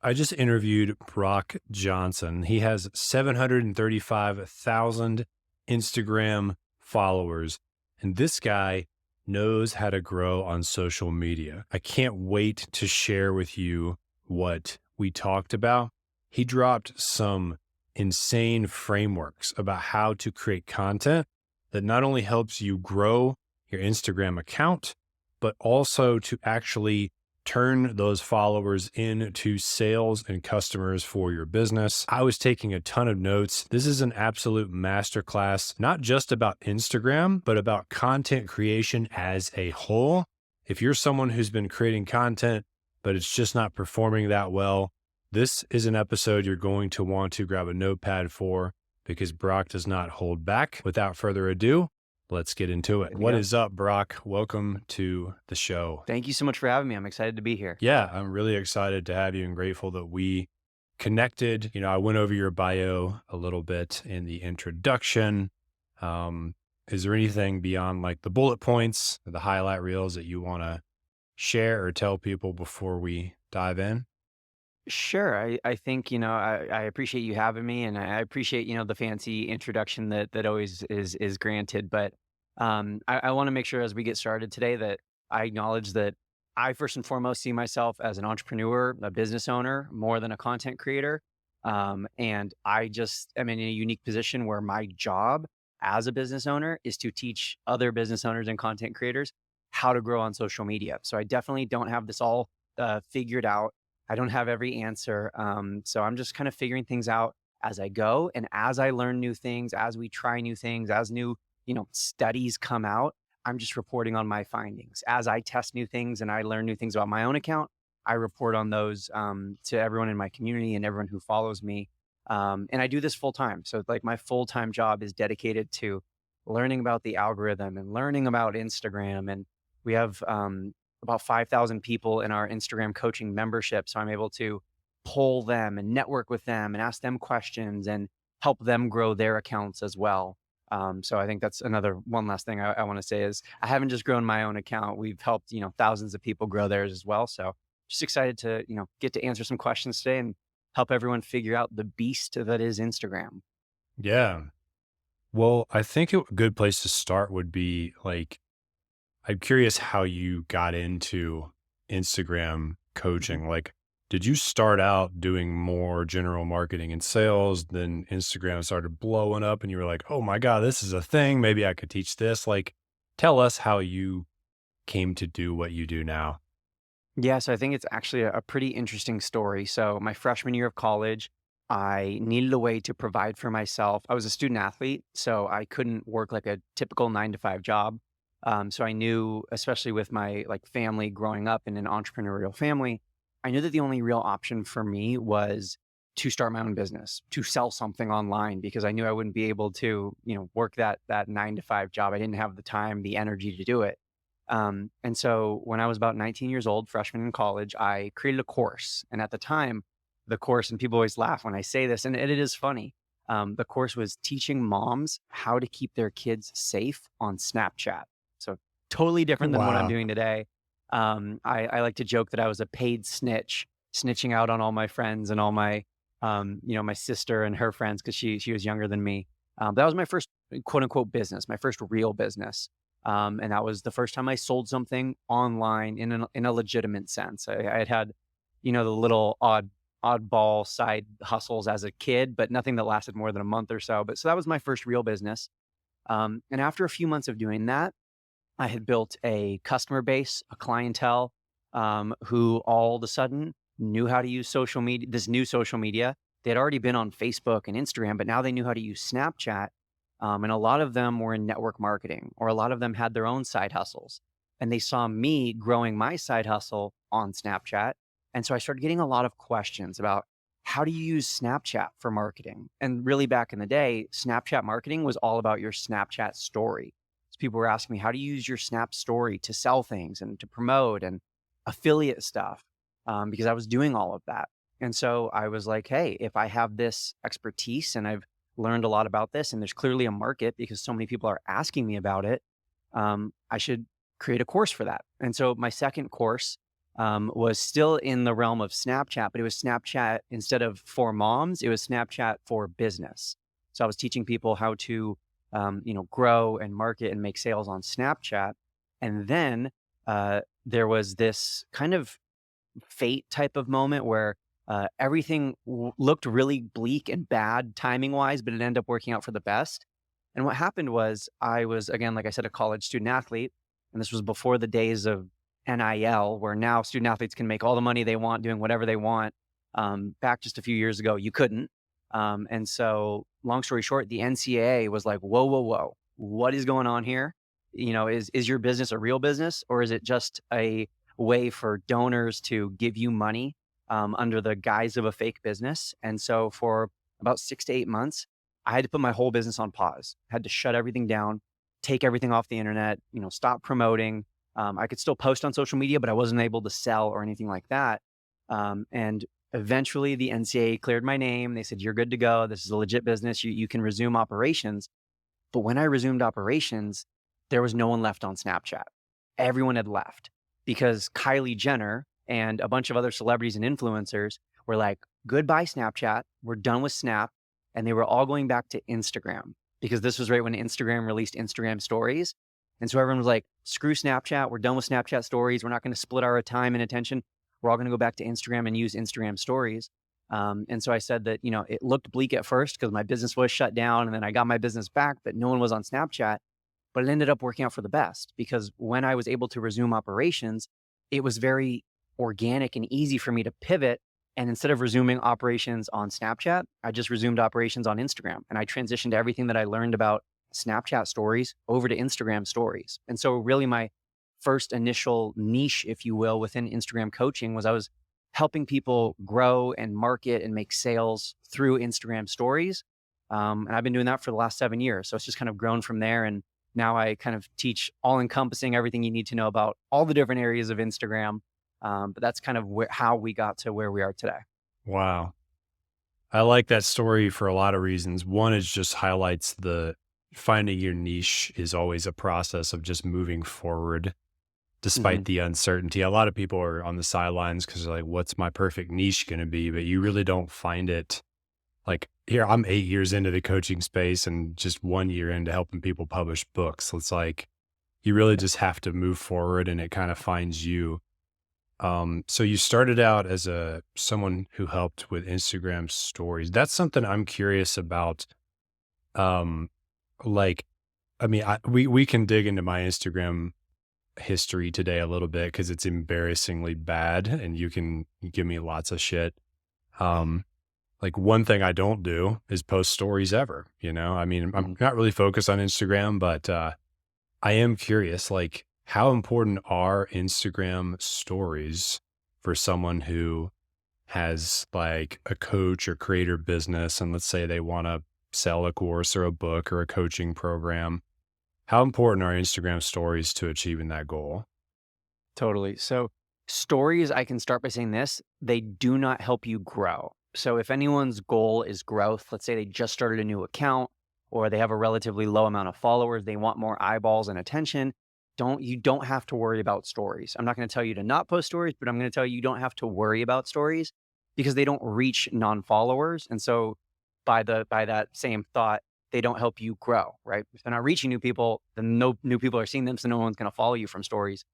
I just interviewed Brock Johnson. He has 735,000 Instagram followers. And this guy knows how to grow on social media. I can't wait to share with you what we talked about. He dropped some insane frameworks about how to create content that not only helps you grow your Instagram account, but also to actually turn those followers into sales and customers for your business. I was taking a ton of notes. This is an absolute masterclass, not just about Instagram, but about content creation as a whole. If you're someone who's been creating content, but it's just not performing that well, this is an episode you're going to want to grab a notepad for because Brock does not hold back. Without further ado, let's get into it. What is up, Brock? Welcome to the show. Thank you so much for having me. I'm excited to be here. Yeah, I'm really excited to have you and grateful that we connected. I went over your bio a little bit in the introduction. Is there anything beyond like the bullet points, or the highlight reels that you want to share or tell people before we dive in? Sure. I think, I appreciate you having me, and I appreciate, the fancy introduction that always is granted. But I want to make sure as we get started today that I acknowledge that I first and foremost see myself as an entrepreneur, a business owner, more than a content creator. And I just am in a unique position where my job as a business owner is to teach other business owners and content creators how to grow on social media. So I definitely don't have this all figured out. I don't have every answer. So I'm just kind of figuring things out as I go. And as I learn new things, as we try new things, as new, studies come out, I'm just reporting on my findings. As I test new things and I learn new things about my own account, I report on those to everyone in my community and everyone who follows me. And I do this full time. So like my full-time job is dedicated to learning about the algorithm and learning about Instagram. And we have about 5,000 people in our Instagram coaching membership. So I'm able to poll them and network with them and ask them questions and help them grow their accounts as well. So I think that's one last thing I want to say is I haven't just grown my own account. We've helped, thousands of people grow theirs as well. So just excited to, get to answer some questions today and help everyone figure out the beast that is Instagram. Yeah. Well, I think a good place to start would be like, I'm curious how you got into Instagram Mhm. coaching. Like, did you start out doing more general marketing and sales, then Instagram started blowing up and you were like, oh my God, this is a thing. Maybe I could teach this. Like, tell us how you came to do what you do now. Yeah, so I think it's actually a pretty interesting story. So my freshman year of college, I needed a way to provide for myself. I was a student athlete, so I couldn't work like a typical 9 to 5 job. So I knew, especially with my like family growing up in an entrepreneurial family, I knew that the only real option for me was to start my own business, to sell something online, because I knew I wouldn't be able to, work that 9 to 5 job. I didn't have the time, the energy to do it. And so when I was about 19 years old, freshman in college, I created a course. And at the time, the course, and people always laugh when I say this, and it is funny. The course was teaching moms how to keep their kids safe on Snapchat. So totally different than what I'm Wow. doing today. I like to joke that I was a paid snitch, snitching out on all my friends and all my, my sister and her friends because she was younger than me. That was my first quote unquote business, my first real business. And that was the first time I sold something online in a legitimate sense. I had, the little oddball side hustles as a kid, but nothing that lasted more than a month or so. But so that was my first real business. And after a few months of doing that, I had built a customer base, a clientele, who all of a sudden knew how to use social media, this new social media. They had already been on Facebook and Instagram, but now they knew how to use Snapchat. And a lot of them were in network marketing, or a lot of them had their own side hustles. And they saw me growing my side hustle on Snapchat. And so I started getting a lot of questions about how do you use Snapchat for marketing? And really back in the day, Snapchat marketing was all about your Snapchat story. So people were asking me, how do you use your Snap story to sell things and to promote and affiliate stuff? Because I was doing all of that. And so I was like, hey, if I have this expertise and I've learned a lot about this, and there's clearly a market because so many people are asking me about it, I should create a course for that. And so my second course was still in the realm of Snapchat, but it was Snapchat instead of for moms, it was Snapchat for business. So I was teaching people how to, grow and market and make sales on Snapchat. And then there was this kind of fate type of moment where everything looked really bleak and bad timing wise, but it ended up working out for the best. And what happened was I was, again, like I said, a college student athlete. And this was before the days of NIL, where now student athletes can make all the money they want doing whatever they want. Back just a few years ago, you couldn't. And so, long story short, the NCAA was like, whoa, whoa, whoa, what is going on here? Is your business a real business, or is it just a way for donors to give you money under the guise of a fake business? And so for about 6 to 8 months, I had to put my whole business on pause, had to shut everything down, take everything off the internet, stop promoting. I could still post on social media, but I wasn't able to sell or anything like that. And eventually the NCAA cleared my name. They said, you're good to go. This is a legit business. You can resume operations. But when I resumed operations, there was no one left on Snapchat. Everyone had left because Kylie Jenner and a bunch of other celebrities and influencers were like, goodbye, Snapchat. We're done with Snap. And they were all going back to Instagram because this was right when Instagram released Instagram stories. And so everyone was like, screw Snapchat. We're done with Snapchat stories. We're not going to split our time and attention. We're all going to go back to Instagram and use Instagram stories. And so I said that, it looked bleak at first because my business was shut down, and then I got my business back, but no one was on Snapchat. But it ended up working out for the best because when I was able to resume operations, it was very organic and easy for me to pivot. And instead of resuming operations on Snapchat, I just resumed operations on Instagram. And I transitioned everything that I learned about Snapchat stories over to Instagram stories. And so really my first initial niche, if you will, within Instagram coaching was I was helping people grow and market and make sales through Instagram stories. And I've been doing that for the last 7 years. So it's just kind of grown from there. And now I kind of teach all encompassing everything you need to know about all the different areas of Instagram. But that's kind of how we got to where we are today. Wow. I like that story for a lot of reasons. One is just highlights the finding your niche is always a process of just moving forward hmm despite the uncertainty. A lot of people are on the sidelines because they're like, what's my perfect niche going to be? But you really don't find it. Like here, I'm 8 years into the coaching space and just 1 year into helping people publish books. So it's like you really just have to move forward and it kind of finds you. So you started out as someone who helped with Instagram stories. That's something I'm curious about. Um, like, I mean, we can dig into my Instagram history today a little bit because it's embarrassingly bad, and you can give me lots of shit. Um, like one thing I don't do is post stories ever. I mean, I'm hmm not really focused on Instagram, but I am curious, like, how important are Instagram stories for someone who has like a coach or creator business, and let's say they want to sell a course or a book or a coaching program? How important are Instagram stories to achieving that goal? Totally. So stories, I can start by saying this, they do not help you grow. So if anyone's goal is growth, let's say they just started a new account or they have a relatively low amount of followers, they want more eyeballs and attention, you don't have to worry about stories. I'm not going to tell you to not post stories, but I'm going to tell you you don't have to worry about stories because they don't reach non-followers. And so by that same thought, they don't help you grow, right? If they're not reaching new people, then no new people are seeing them, so no one's going to follow you from stories.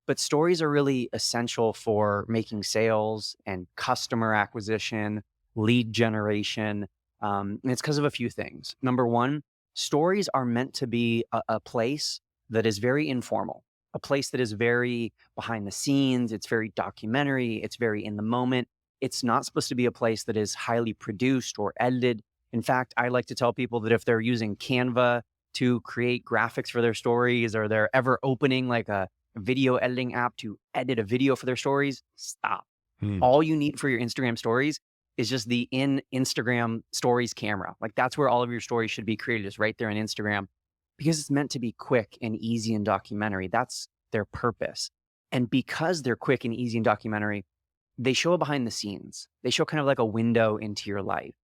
But stories are really essential for making sales and customer acquisition, lead generation. And it's because of a few things. Number one, stories are meant to be a place that is very informal, a place that is very behind the scenes. It's very documentary. It's very in the moment. It's not supposed to be a place that is highly produced or edited. In fact, I like to tell people that if they're using Canva to create graphics for their stories, or they're ever opening like a video editing app to edit a video for their stories, stop. Hmm. All you need for your Instagram stories is just the in Instagram stories camera. Like that's where all of your stories should be created, is right there in Instagram, because it's meant to be quick and easy and documentary. That's their purpose. And because they're quick and easy and documentary, they show behind the scenes. They show kind of like a window into your life.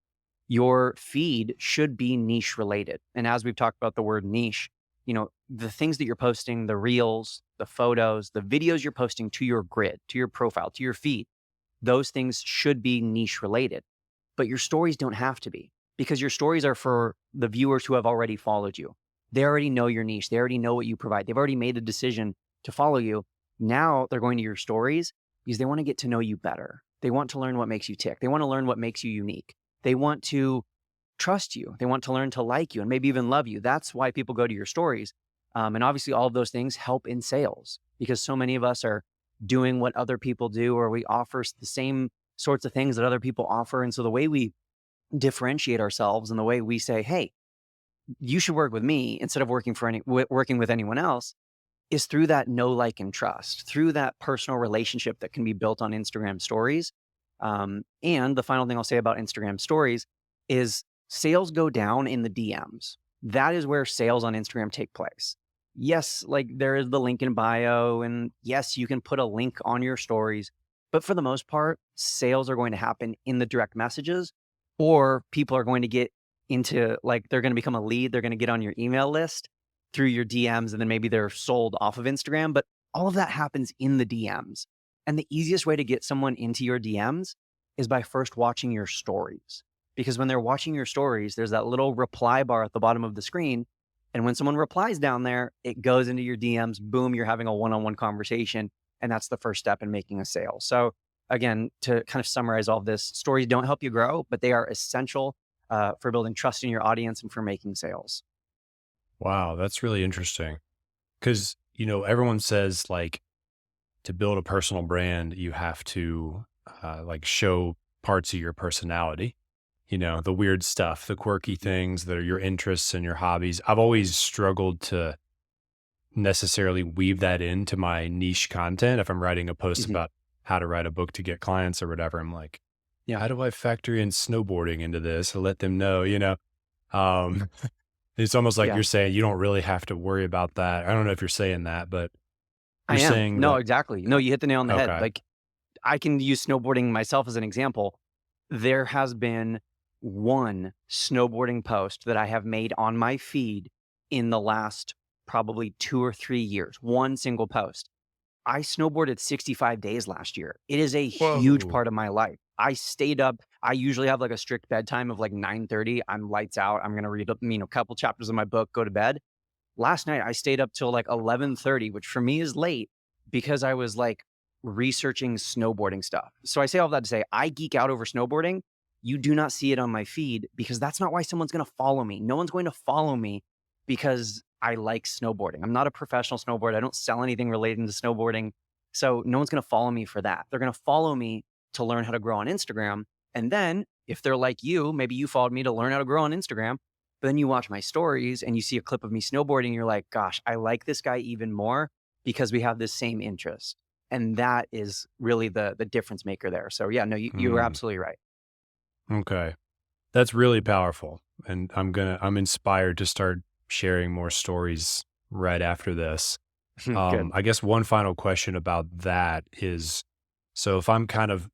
Your feed should be niche related. And as we've talked about the word niche, the things that you're posting, the reels, the photos, the videos you're posting to your grid, to your profile, to your feed, those things should be niche related. But your stories don't have to be, because your stories are for the viewers who have already followed you. They already know your niche. They already know what you provide. They've already made the decision to follow you. Now they're going to your stories because they want to get to know you better. They want to learn what makes you tick. They want to learn what makes you unique. They want to trust you. They want to learn to like you and maybe even love you. That's why people go to your stories. And obviously, all of those things help in sales, because so many of us are doing what other people do, or we offer the same sorts of things that other people offer. And so the way we differentiate ourselves and the way we say, hey, you should work with me instead of working with anyone else, is through that know, like, and trust, through that personal relationship that can be built on Instagram stories. And the final thing I'll say about Instagram stories is sales go down in the DMs. That is where sales on Instagram take place. Yes, like there is the link in bio, and yes, you can put a link on your stories, but for the most part, sales are going to happen in the direct messages, or people are going to get into, like, they're going to become a lead. They're going to get on your email list through your DMs, and then maybe they're sold off of Instagram. But all of that happens in the DMs. And the easiest way to get someone into your DMs is by first watching your stories. Because when they're watching your stories, there's that little reply bar at the bottom of the screen. And when someone replies down there, it goes into your DMs. Boom, you're having a one-on-one conversation. And that's the first step in making a sale. So again, to kind of summarize all of this, stories don't help you grow, but they are essential for building trust in your audience and for making sales. Wow, that's really interesting. Because, everyone says like to build a personal brand, you have to like show parts of your personality, the weird stuff, the quirky things that are your interests and your hobbies. I've always struggled to necessarily weave that into my niche content. If I'm writing a post Mhm. about how to write a book to get clients or whatever, I'm like, Yeah, how do I factor in snowboarding into this to let them know? Um, it's almost like yeah, you're saying you don't really have to worry about that. I don't know if you're saying that, but I you're am. saying No, that. exactly. No, you hit the nail on the head. Okay. Like, I can use snowboarding myself as an example. There has been one snowboarding post that I have made on my feed in the last probably 2 or 3 years, one single post. I snowboarded 65 days last year. It is a huge Whoa. part of my life. I stayed up. I usually have like a strict bedtime of like 9:30. I'm lights out. I'm going to read a couple chapters of my book, go to bed. Last night I stayed up till like 11:30, which for me is late because I was like researching snowboarding stuff. So I say all that to say I geek out over snowboarding. You do not see it on my feed because that's not why someone's going to follow me. No one's going to follow me because I like snowboarding. I'm not a professional snowboarder. I don't sell anything relating to snowboarding. So no one's going to follow me for that. They're going to follow me to learn how to grow on Instagram. And then if they're like you, maybe you followed me to learn how to grow on Instagram. But then you watch my stories and you see a clip of me snowboarding, you're like, gosh, I like this guy even more because we have this same interest. And that is really the difference maker there. So yeah, no, you were Mm, absolutely right. okay. That's really powerful. And I'm inspired to start sharing more stories right after this. Good. I guess one final question about that is, so if I'm kind of,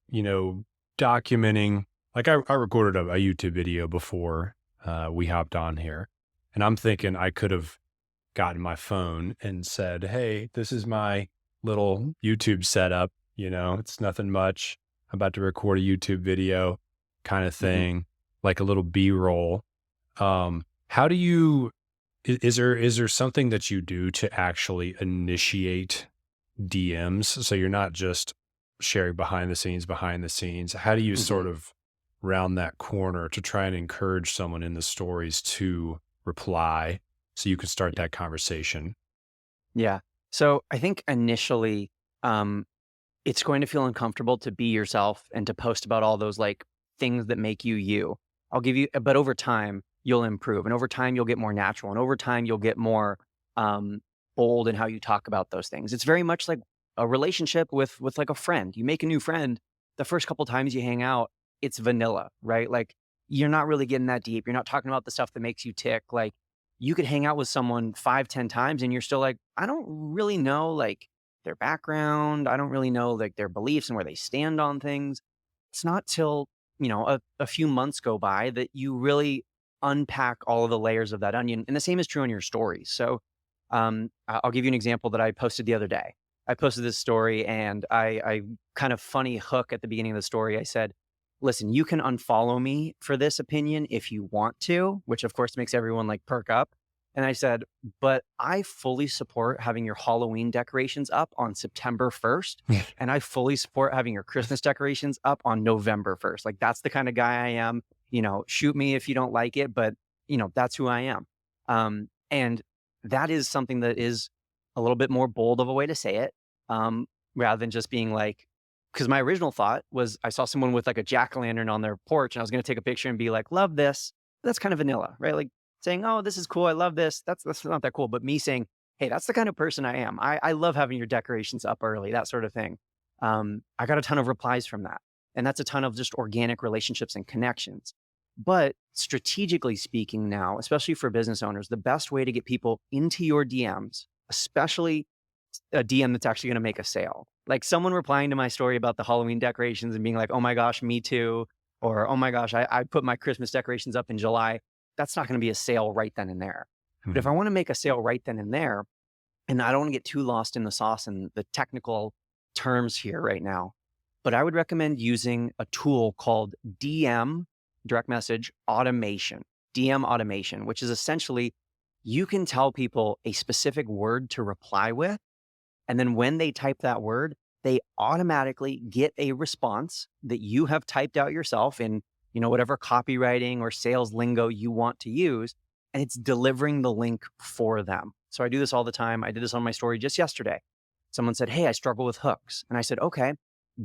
documenting, like I recorded a YouTube video before we hopped on here, and I'm thinking I could have gotten my phone and said, hey, this is my little YouTube setup. It's nothing much. I'm about to record a YouTube video kind of Hmm. thing, like a little B-roll. How do you, is there something that you do to actually initiate DMs? So you're not just sharing behind the scenes. How do you Hmm. sort of round that corner to try and encourage someone in the stories to reply so you can start that conversation? Yeah. So I think initially, um, it's going to feel uncomfortable to be yourself and to post about all those like things that make you you. But over time, you'll improve. And over time, you'll get more natural. And over time, you'll get more um, bold in how you talk about those things. It's very much like a relationship with like a friend. You make a new friend. The first couple times you hang out, it's vanilla, right? Like you're not really getting that deep. You're not talking about the stuff that makes you tick. Like you could hang out with someone 5, 10 times and you're still like, I don't really know like their background. I don't really know like their beliefs and where they stand on things. It's not till, a few months go by that you really unpack all of the layers of that onion. And the same is true on your stories. So I'll give you an example that I posted the other day. I posted this story and I kind of funny hook at the beginning of the story. I said, listen, you can unfollow me for this opinion if you want to, which of course makes everyone like perk up. And I said, but I fully support having your Halloween decorations up on September 1st. And I fully support having your Christmas decorations up on November 1st. Like that's the kind of guy I am. Shoot me if you don't like it, but that's who I am. And that is something that is a little bit more bold of a way to say it, rather than just being like, because my original thought was I saw someone with like a jack-o'-lantern on their porch and I was going to take a picture and be like, love this. That's kind of vanilla, right? Like saying, oh, this is cool. I love this. That's not that cool. But me saying, hey, that's the kind of person I am. I love having your decorations up early, that sort of thing. I got a ton of replies from that. And that's a ton of just organic relationships and connections. But strategically speaking now, especially for business owners, the best way to get people into your DMs, especially a DM that's actually going to make a sale. Like someone replying to my story about the Halloween decorations and being like, oh my gosh, me too. Or, oh my gosh, I put my Christmas decorations up in July. That's not going to be a sale right then and there. But if I want to make a sale right then and there, and I don't want to get too lost in the sauce and the technical terms here right now, but I would recommend using a tool called DM, direct message automation, DM automation, which is essentially you can tell people a specific word to reply with. And then when they type that word, they automatically get a response that you have typed out yourself in, whatever copywriting or sales lingo you want to use, and it's delivering the link for them. So I do this all the time. I did this on my story just yesterday. Someone said, hey, I struggle with hooks. And I said, okay,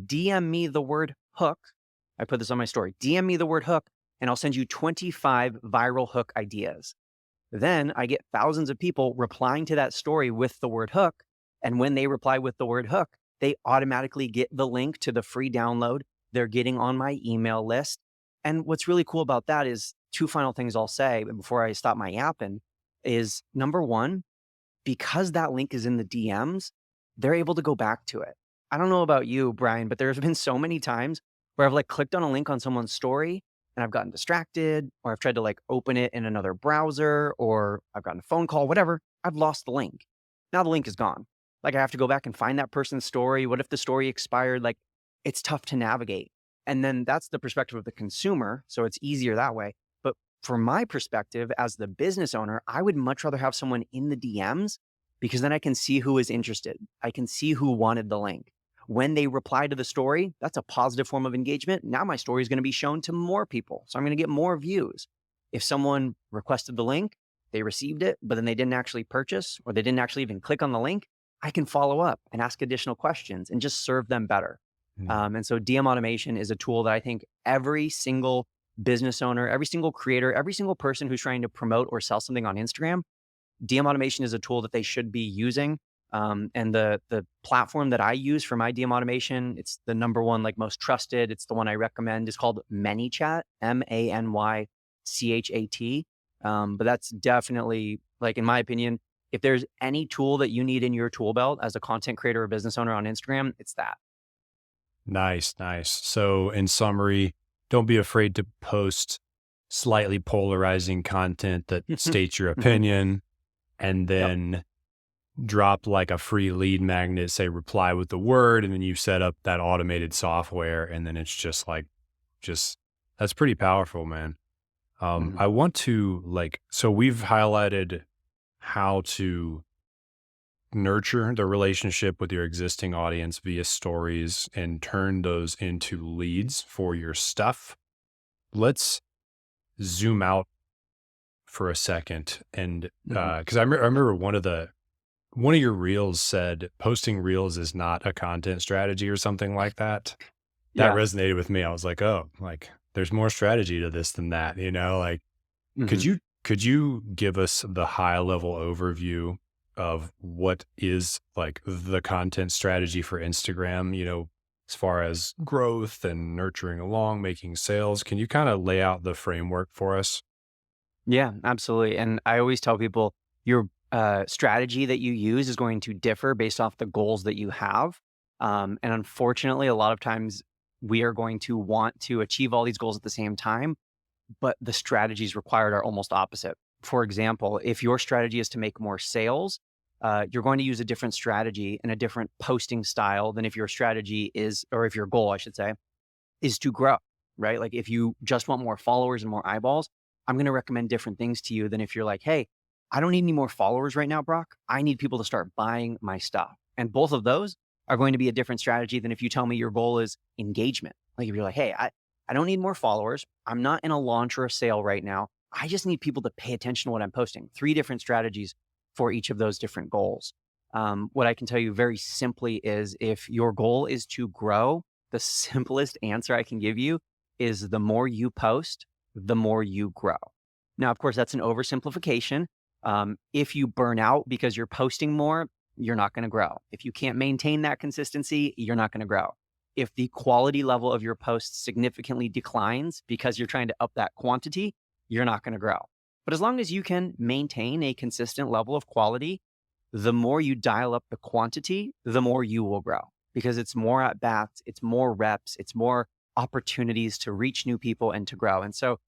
DM me the word hook. I put this on my story. DM me the word hook, and I'll send you 25 viral hook ideas. Then I get thousands of people replying to that story with the word hook. And when they reply with the word hook, they automatically get the link to the free download. They're getting on my email list. And what's really cool about that is two final things I'll say before I stop my yapping is number one, because that link is in the DMs, they're able to go back to it. I don't know about you, Brian, but there's been so many times where I've like clicked on a link on someone's story and I've gotten distracted, or I've tried to like open it in another browser, or I've gotten a phone call, whatever. I've lost the link. Now the link is gone. Like I have to go back and find that person's story. What if the story expired? Like it's tough to navigate. And then that's the perspective of the consumer. So it's easier that way. But from my perspective as the business owner, I would much rather have someone in the DMs because then I can see who is interested. I can see who wanted the link. When they reply to the story, that's a positive form of engagement. Now my story is going to be shown to more people. So I'm going to get more views. If someone requested the link, they received it, but then they didn't actually purchase, or they didn't actually even click on the link, I can follow up and ask additional questions and just serve them better. And so DM automation is a tool that I think every single business owner, every single creator, every single person who's trying to promote or sell something on Instagram, DM automation is a tool that they should be using. And the platform that I use for my DM automation, it's the number one, like most trusted. It's the one I recommend. It's called ManyChat, ManyChat. But that's definitely, like, in my opinion, if there's any tool that you need in your tool belt as a content creator or business owner on Instagram, it's that. Nice, nice. So in summary, don't be afraid to post slightly polarizing content that states your opinion, and Yep. then drop like a free lead magnet, say reply with the word, and then you set up that automated software, and then it's just like, that's pretty powerful, man. Mhm. I want to so we've highlighted how to nurture the relationship with your existing audience via stories and turn those into leads for your stuff. Let's zoom out for a second, and Mhm. because I remember one of your reels said posting reels is not a content strategy or something like that. That Yeah. resonated with me. I was like, oh, like there's more strategy to this than that, like Mhm. could you give us the high level overview of what is like the content strategy for Instagram, as far as growth and nurturing along, making sales? Can you kind of lay out the framework for us? Yeah, absolutely. And I always tell people your strategy that you use is going to differ based off the goals that you have. And unfortunately, a lot of times we are going to want to achieve all these goals at the same time, but the strategies required are almost opposite. For example, if your strategy is to make more sales, you're going to use a different strategy and a different posting style than if your strategy is, or if your goal, I should say, is to grow, right? Like if you just want more followers and more eyeballs, I'm going to recommend different things to you than if you're like, hey, I don't need any more followers right now, Brock. I need people to start buying my stuff. And both of those are going to be a different strategy than if you tell me your goal is engagement. Like if you're like, hey, I don't need more followers. I'm not in a launch or a sale right now. I just need people to pay attention to what I'm posting. 3 different strategies for each of those different goals. What I can tell you very simply is if your goal is to grow, the simplest answer I can give you is the more you post, the more you grow. Now, of course, that's an oversimplification. If you burn out because you're posting more, you're not going to grow. If you can't maintain that consistency, you're not going to grow. If the quality level of your posts significantly declines because you're trying to up that quantity, you're not going to grow. But as long as you can maintain a consistent level of quality, the more you dial up the quantity, the more you will grow because it's more at bats, it's more reps, it's more opportunities to reach new people and to grow. And so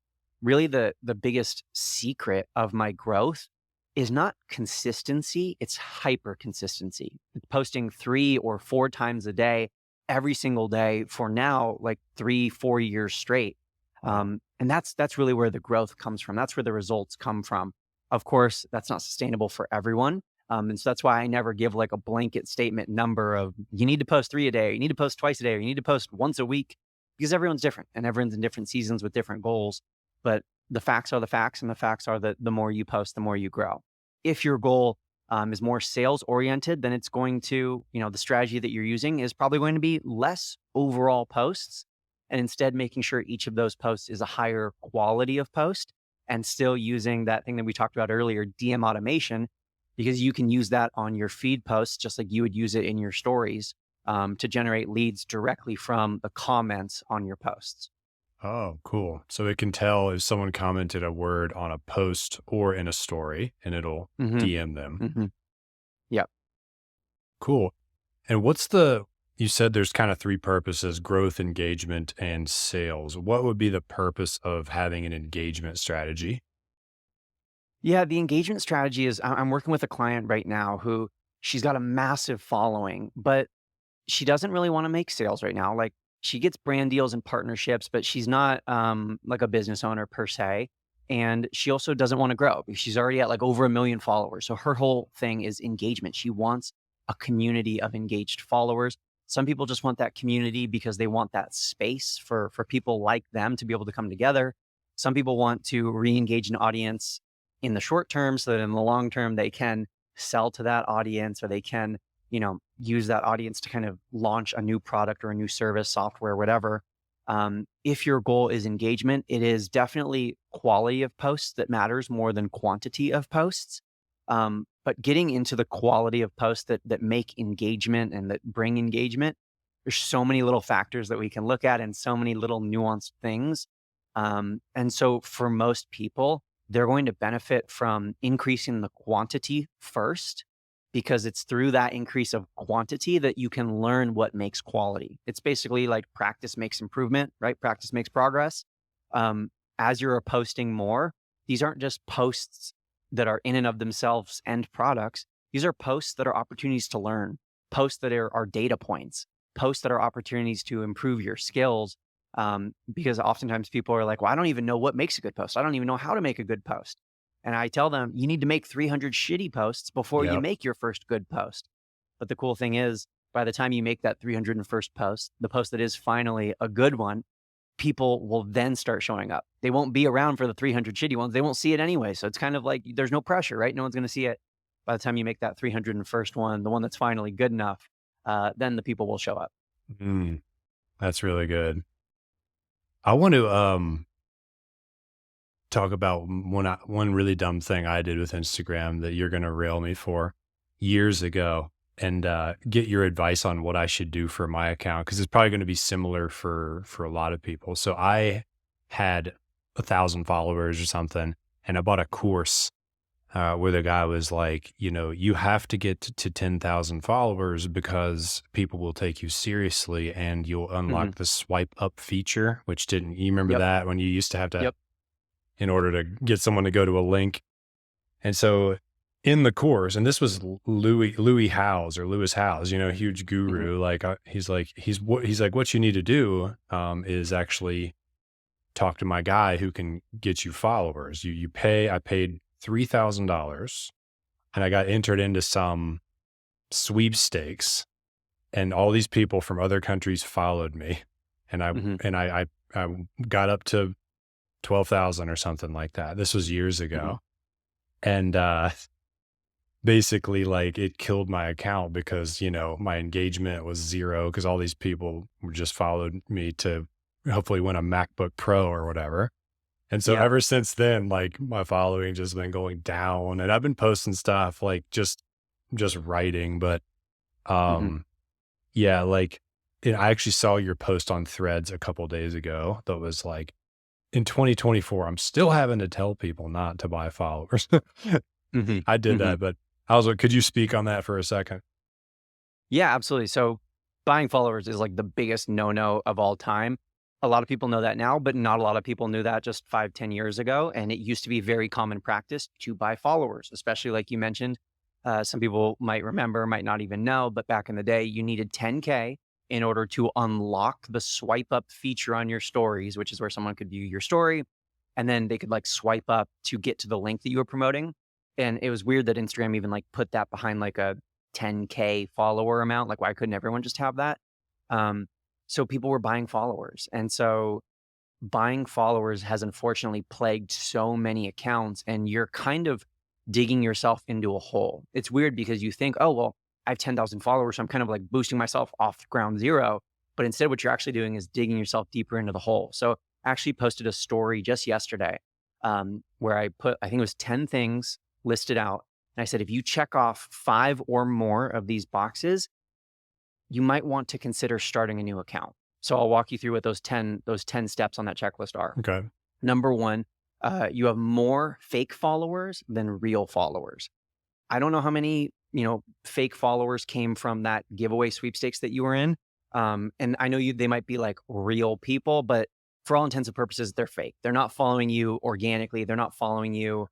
really the biggest secret of my growth is not consistency, it's hyper consistency. Posting 3 or 4 times a day, every single day for now, like 3-4 years straight. And that's really where the growth comes from. That's where the results come from. Of course, that's not sustainable for everyone. And so that's why I never give like a blanket statement number of you need to post 3 a day, or you need to post twice a day, or you need to post once a week, because everyone's different and everyone's in different seasons with different goals. But the facts are the facts, and the facts are that the more you post, the more you grow. If your goal is more sales oriented, then it's going to, the strategy that you're using is probably going to be less overall posts, and instead making sure each of those posts is a higher quality of post, and still using that thing that we talked about earlier, DM automation, because you can use that on your feed posts just like you would use it in your stories to generate leads directly from the comments on your posts. Oh, cool. So it can tell if someone commented a word on a post or in a story, and it'll hmm DM them. hmm Yep. Cool. And you said there's kind of 3 purposes: growth, engagement, and sales. What would be the purpose of having an engagement strategy? Yeah, the engagement strategy is I'm working with a client right now who she's got a massive following, but she doesn't really want to make sales right now. Like she gets brand deals and partnerships, but she's not like a business owner per se. And she also doesn't want to grow because she's already at like over 1 million followers. So her whole thing is engagement. She wants a community of engaged followers. Some people just want that community because they want that space for people like them to be able to come together. Some people want to re-engage an audience in the short term so that in the long term they can sell to that audience, or they can use that audience to kind of launch a new product or a new service, software, whatever. If your goal is engagement, it is definitely quality of posts that matters more than quantity of posts. But getting into the quality of posts that make engagement and that bring engagement, there's so many little factors that we can look at and so many little nuanced things. And so for most people, they're going to benefit from increasing the quantity first, because it's through that increase of quantity that you can learn what makes quality. It's basically like practice makes improvement, right? Practice makes progress. As you're posting more, these aren't just posts that are in and of themselves end products. These are posts that are opportunities to learn, posts that are data points, posts that are opportunities to improve your skills. Because oftentimes people are like, well, I don't even know what makes a good post. I don't even know how to make a good post. And I tell them, you need to make 300 shitty posts before you Yep. make your first good post. But the cool thing is, by the time you make that 301st post, the post that is finally a good one, people will then start showing up. They won't be around for the 300 shitty ones. They won't see it anyway. So it's kind of like there's no pressure, right? No one's going to see it. By the time you make that 301st one, the one that's finally good enough, then the people will show up. Mm, that's really good. I want to talk about one really dumb thing I did with Instagram that you're going to rail me for years ago, and get your advice on what I should do for my account, because it's probably going to be similar for a lot of people. So I had 1,000 followers or something, and I bought a course where the guy was like, you have to get to 10,000 followers because people will take you seriously, and you'll hmm unlock the swipe up feature, which didn't, you remember Yep. that when you used to have to, Yep. in order to get someone to go to a link. And so in the course, and this was Louis Howes or Lewis Howes, huge Mhm, guru. Like he's like, what you need to do is actually talk to my guy who can get you followers. I paid $3,000 and I got entered into some sweepstakes, and all these people from other countries followed me, and mhm, I got up to 12,000 or something like that. This was years mhm. ago. And basically, like, it killed my account because, my engagement was 0 because all these people just followed me to hopefully win a MacBook Pro or whatever. And so Yep. ever since then, like, my following just been going down, and I've been posting stuff like just writing, but Mhm. um yeah, like, I actually saw your post on Threads a couple days ago that was like, in 2024, I'm still having to tell people not to buy followers. Mhm. I did Mhm. that, but I was like, could you speak on that for a second? Yeah, absolutely. So buying followers is like the biggest no-no of all time. A lot of people know that now, but not a lot of people knew that just 5, 10 years ago. And it used to be very common practice to buy followers, especially like you mentioned. Some people might remember, might not even know, but back in the day, you needed 10K in order to unlock the swipe up feature on your stories, which is where someone could view your story. And then they could like swipe up to get to the link that you were promoting. And it was weird that Instagram even like put that behind like a 10K follower amount. Like, why couldn't everyone just have that? Um, so people were buying followers. And so buying followers has unfortunately plagued so many accounts, and you're kind of digging yourself into a hole. It's weird because you think, oh, well, I have 10,000 followers. So I'm kind of like boosting myself off ground zero. But instead, what you're actually doing is digging yourself deeper into the hole. So I actually posted a story just yesterday where I put, I think it was 10 things listed out. And I said, if you check off 5 or more of these boxes, you might want to consider starting a new account. So I'll walk you through what those ten steps on that checklist are. Okay. Number one, you have more fake followers than real followers. I don't know how many, fake followers came from that giveaway sweepstakes that you were in. And I know they might be like real people, but for all intents and purposes, they're fake. They're not following you organically. They're not following you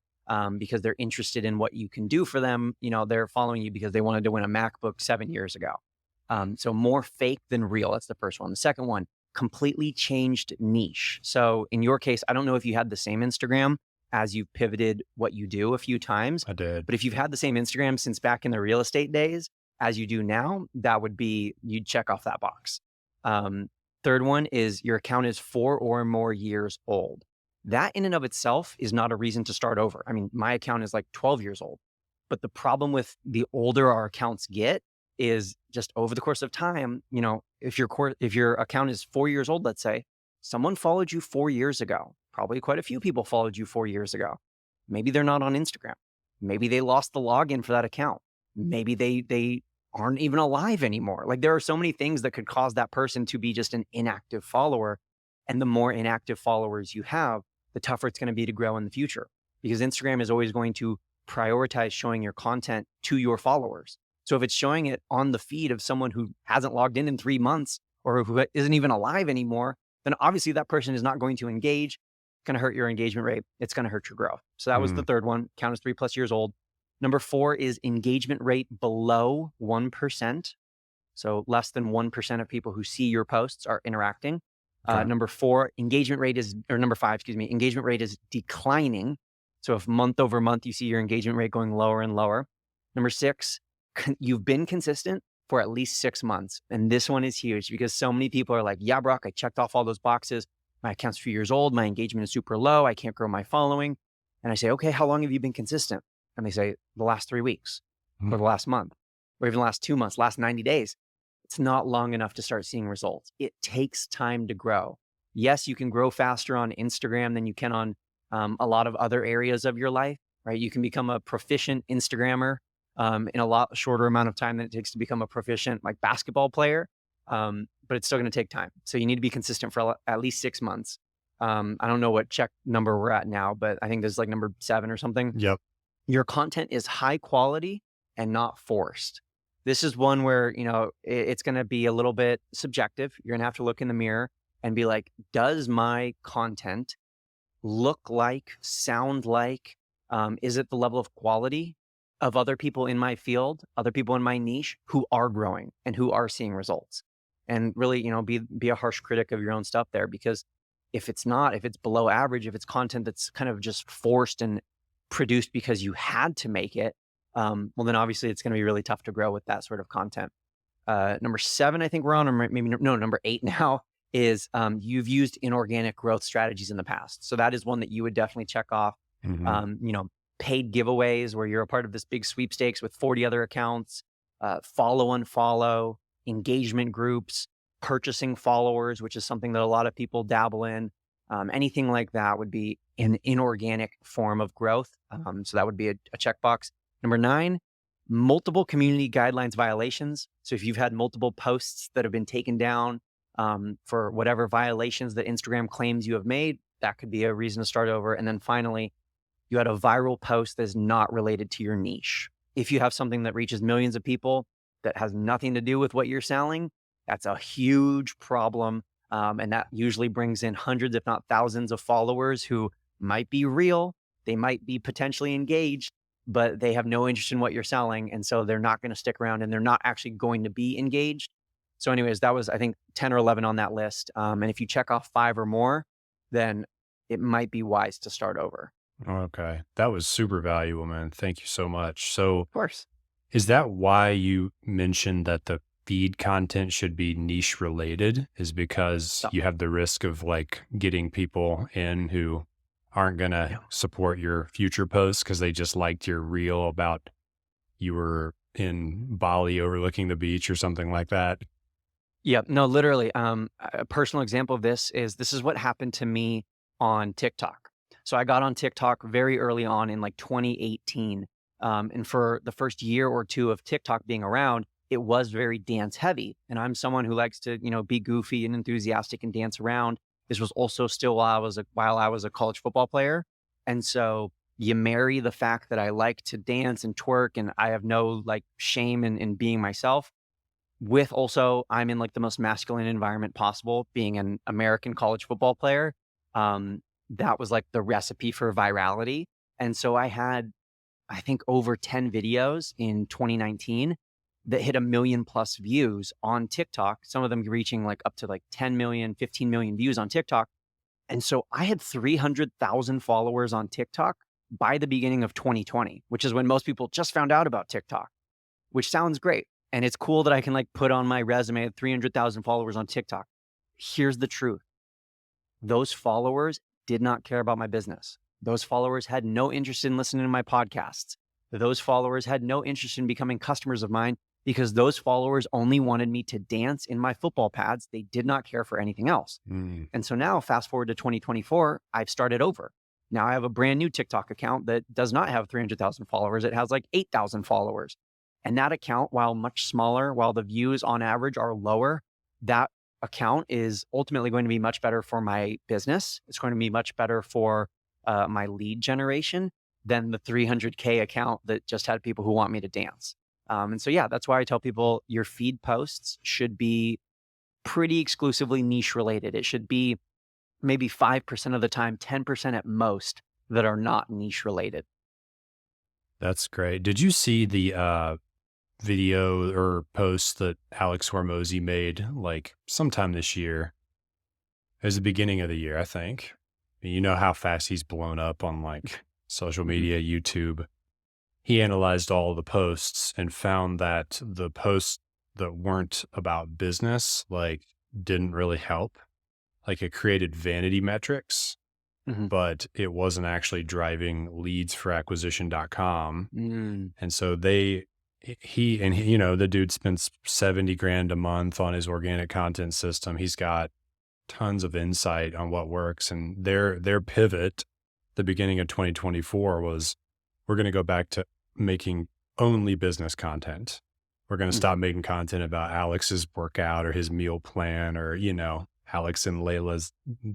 because they're interested in what you can do for them. They're following you because they wanted to win a MacBook 7 years ago. So more fake than real. That's the first one. The second one, completely changed niche. So in your case, I don't know if you had the same Instagram as you've pivoted what you do a few times. I did. But if you've had the same Instagram since back in the real estate days as you do now, that would be, you'd check off that box. Um, Third one is your account is 4 or more years old. That in and of itself is not a reason to start over. I mean, my account is like 12 years old. But the problem with the older our accounts get is just over the course of time, if your account is 4 years old, let's say, someone followed you 4 years ago. Probably quite a few people followed you 4 years ago. Maybe they're not on Instagram. Maybe they lost the login for that account. Maybe they aren't even alive anymore. Like, there are so many things that could cause that person to be just an inactive follower. And the more inactive followers you have, the tougher it's going to be to grow in the future, because Instagram is always going to prioritize showing your content to your followers. So if it's showing it on the feed of someone who hasn't logged in 3 months or who isn't even alive anymore, then obviously that person is not going to engage. It's going to hurt your engagement rate. It's going to hurt your growth. So that was the Mm, third one. Count as 3+ years old. Number 4 is engagement rate below 1%. So less than 1% of people who see your posts are interacting. okay. Number 4, engagement rate is, or number 5, excuse me, engagement rate is declining. So if month over month you see your engagement rate going lower and lower. Number 6, you've been consistent for at least 6 months. And this one is huge because so many people are like, yeah, Brock, I checked off all those boxes. My account's 3 years old. My engagement is super low. I can't grow my following. And I say, okay, how long have you been consistent? And they say, the last 3 weeks Mm, or the last month or even the last 2 months, last 90 days. It's not long enough to start seeing results. It takes time to grow. Yes, you can grow faster on Instagram than you can on a lot of other areas of your life, right? You can become a proficient Instagrammer in a lot shorter amount of time than it takes to become a proficient like basketball player. But it's still going to take time. So you need to be consistent for at least 6 months. I don't know what check number we're at now, but I think this is like number 7 or something. yep. Your content is high quality and not forced. This is one where, it's going to be a little bit subjective. You're going to have to look in the mirror and be like, does my content look like, sound like, is it the level of quality of other people in my field, other people in my niche who are growing and who are seeing results. And really, be a harsh critic of your own stuff there, because if it's not, if it's below average, if it's content that's kind of just forced and produced because you had to make it, well, then obviously it's going to be really tough to grow with that sort of content. Number 7, I think we're on, or maybe no, number 8 now is you've used inorganic growth strategies in the past. So that is one that you would definitely check off. Hmm. Paid giveaways where you're a part of this big sweepstakes with 40 other accounts, follow, unfollow, engagement groups, purchasing followers, which is something that a lot of people dabble in. Anything like that would be an inorganic form of growth. So that would be a checkbox. Number 9, multiple community guidelines violations. So if you've had multiple posts that have been taken down for whatever violations that Instagram claims you have made, that could be a reason to start over. And then finally, you had a viral post that is not related to your niche. If you have something that reaches millions of people that has nothing to do with what you're selling, that's a huge problem. And that usually brings in hundreds, if not thousands of followers who might be real. They might be potentially engaged, but they have no interest in what you're selling. And so they're not going to stick around and they're not actually going to be engaged. So anyways, that was, I think, 10 or 11 on that list. And if you check off 5 or more, then it might be wise to start over. Okay. That was super valuable, man. Thank you so much. So, Of course. is that why you mentioned that the feed content should be niche related? Is because So, you have the risk of like getting people in who aren't going to yeah. support your future posts because they just liked your reel about you were in Bali overlooking the beach or something like that? Yeah, no, literally. A personal example of this is what happened to me on TikTok. So I got on TikTok very early on in like 2018. And for the first year or two of TikTok being around, it was very dance heavy. And I'm someone who likes to, be goofy and enthusiastic and dance around. This was also still while I was a college football player. And so you marry the fact that I like to dance and twerk and I have no like shame in being myself with also I'm in like the most masculine environment possible, being an American college football player. That was like the recipe for virality. And so I had, I think, over 10 videos in 2019 that hit 1 million plus views on TikTok. Some of them reaching like up to like 10 million, 15 million views on TikTok. And so I had 300,000 followers on TikTok by the beginning of 2020, which is when most people just found out about TikTok, which sounds great. And it's cool that I can like put on my resume 300,000 followers on TikTok. Here's the truth. Those followers did not care about my business. Those followers had no interest in listening to my podcasts. Those followers had no interest in becoming customers of mine because those followers only wanted me to dance in my football pads. They did not care for anything else. Mm. And so now, fast forward to 2024, I've started over. Now I have a brand new TikTok account that does not have 300,000 followers. It has like 8,000 followers. And that account, while much smaller, while the views on average are lower, that account is ultimately going to be much better for my business. It's going to be much better for my lead generation than the 300K account that just had people who want me to dance. And so, yeah, that's why I tell people your feed posts should be pretty exclusively niche related. It should be maybe 5% of the time, 10% at most that are not niche related. That's great. Did you see the video or post that Alex Hormozy made like sometime this year? It was the beginning of the year, I think. You know how fast he's blown up on like social Mhm. media, YouTube. He analyzed all the posts and found that the posts that weren't about business like didn't really help. Like it created vanity metrics, Mhm. but it wasn't actually driving leads for acquisition.com. Mm. And so the dude spends 70 grand a month on his organic content system. He's got tons of insight on what works. And their pivot, the beginning of 2024 was, we're going to go back to making only business content. We're going to Mhm. stop making content about Alex's workout or his meal plan or, Alex and Layla's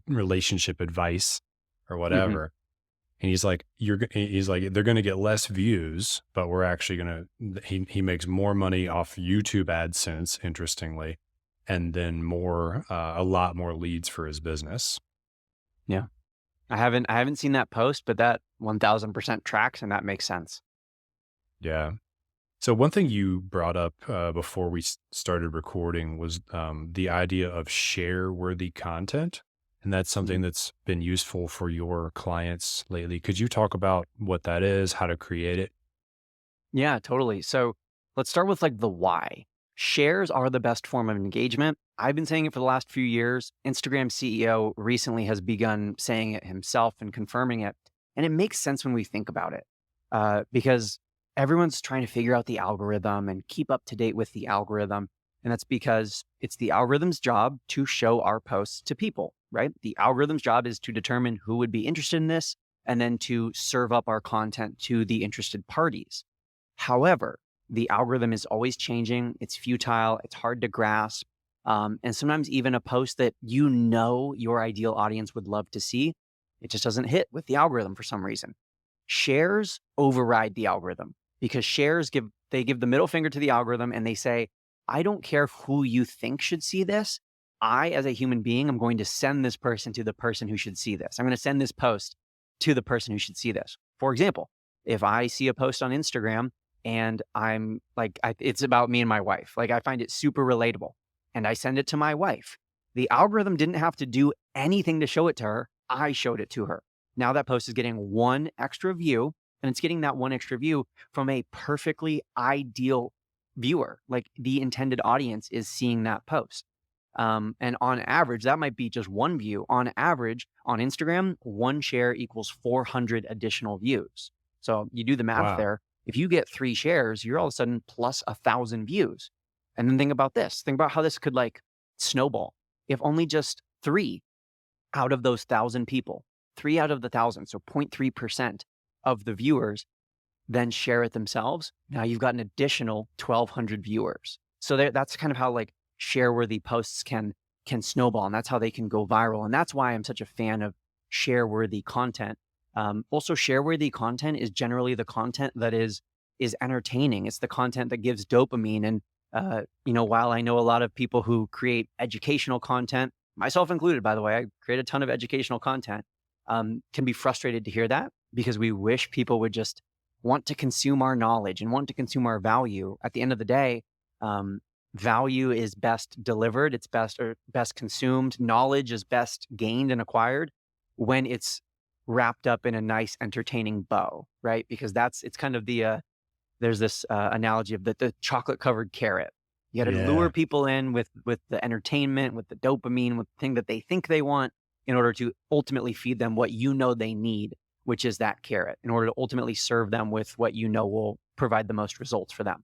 relationship advice or Mhm. whatever. And he's like, they're going to get less views, but we're actually going to, he makes more money off YouTube AdSense, interestingly, and then a lot more leads for his business. Yeah. I haven't seen that post, but that 1000% tracks and that makes sense. Yeah. So one thing you brought up before we started recording was the idea of share-worthy content, and that's something Mhm. that's been useful for your clients lately. Could you talk about what that is, how to create it? Yeah, totally. So let's start with like the why. Shares are the best form of engagement. I've been saying it for the last few years. Instagram CEO recently has begun saying it himself and confirming it. And it makes sense when we think about it because everyone's trying to figure out the algorithm and keep up to date with the algorithm. And that's because it's the algorithm's job to show our posts to people, right? The algorithm's job is to determine who would be interested in this and then to serve up our content to the interested parties. However, the algorithm is always changing. It's futile. It's hard to grasp. And sometimes even a post that you know your ideal audience would love to see, it just doesn't hit with the algorithm for some reason. Shares override the algorithm because shares give the middle finger to the algorithm and they say, I don't care who you think should see this. I, as a human being, am going to send this person to the person who should see this. I'm going to send this post to the person who should see this. For example, if I see a post on Instagram and I'm like, it's about me and my wife. Like, I find it super relatable and I send it to my wife. The algorithm didn't have to do anything to show it to her. I showed it to her. Now that post is getting one extra view and it's getting that one extra view from a perfectly ideal viewer. Like the intended audience is seeing that post. And on average, that might be just one view. On average, on Instagram, one share equals 400 additional views. So you do the math Wow. there. If you get 3 shares, you're all of a sudden plus 1,000 views. And then think about this. Think about how this could like snowball. If only just 3 out of those 1,000 people, 3 out of the 1,000, so 0.3% of the viewers then share it themselves. Now you've got an additional 1,200 viewers. So that's kind of how like share-worthy posts can snowball, and that's how they can go viral. And that's why I'm such a fan of share-worthy content. Also, share-worthy content is generally the content that is entertaining. It's the content that gives dopamine. And while I know a lot of people who create educational content, myself included, by the way, I create a ton of educational content, can be frustrated to hear that because we wish people would just want to consume our knowledge and want to consume our value. At the end of the day, value is best delivered, it's best consumed. Knowledge is best gained and acquired when it's wrapped up in a nice, entertaining bow, right? Because it's kind of there's this analogy of the chocolate covered carrot. You got to lure Yeah. people in with the entertainment, with the dopamine, with the thing that they think they want, in order to ultimately feed them what you know they need, which is that carrot, in order to ultimately serve them with what you know will provide the most results for them.